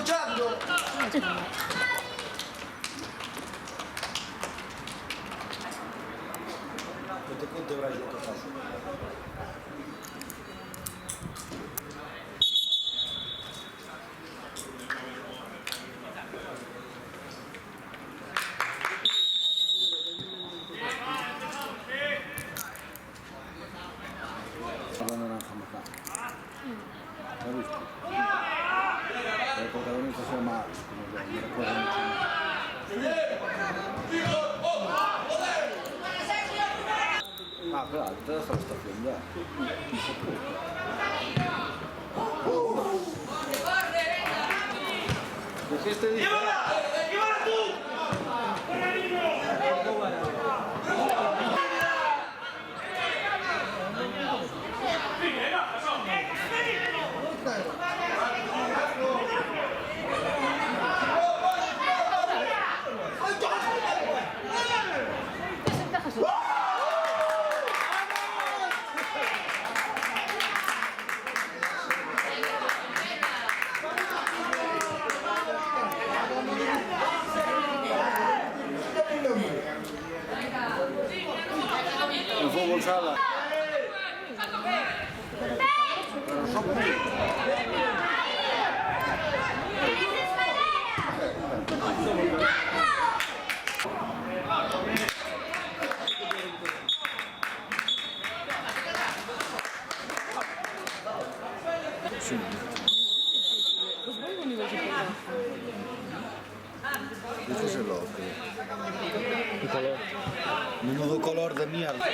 escuchando. Que te cuente Brian lo que pasa. La naranja más acá. ¿Lo has visto? El protagonista se llama Alex, como yo, me recuerda mucho. Ah, claro, te das a la estación ya. ¿Qué te dice? ¡Llévala tú! El fútbol sala. Pero son sí. Eso es loco. ¿Qué color? Menudo color de mierda.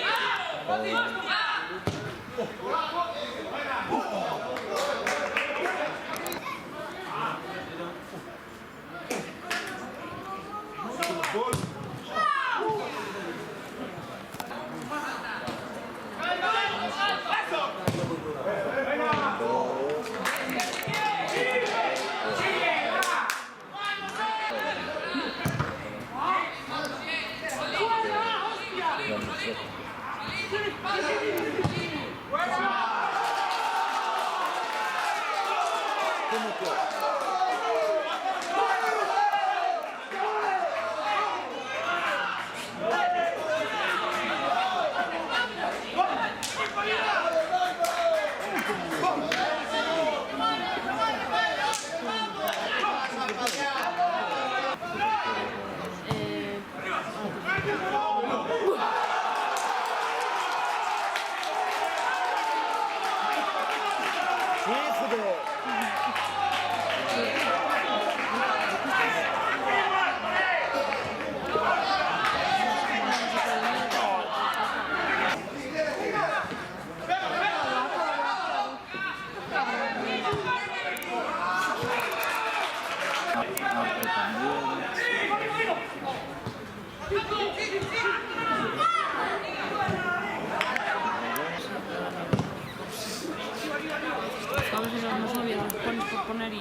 Vamos a ver, no sabía, los pones por poner y...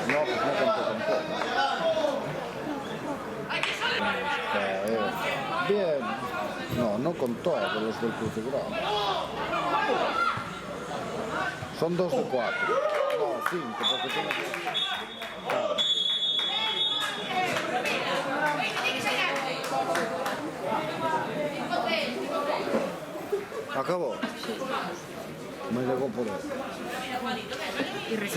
No, pues no tanto tampoco. con todos los del Cruce Grande. Son 2 de 4. No, 5, porque tiene que... Claro. ¿Acabó? Sí. Me llegó por él. Y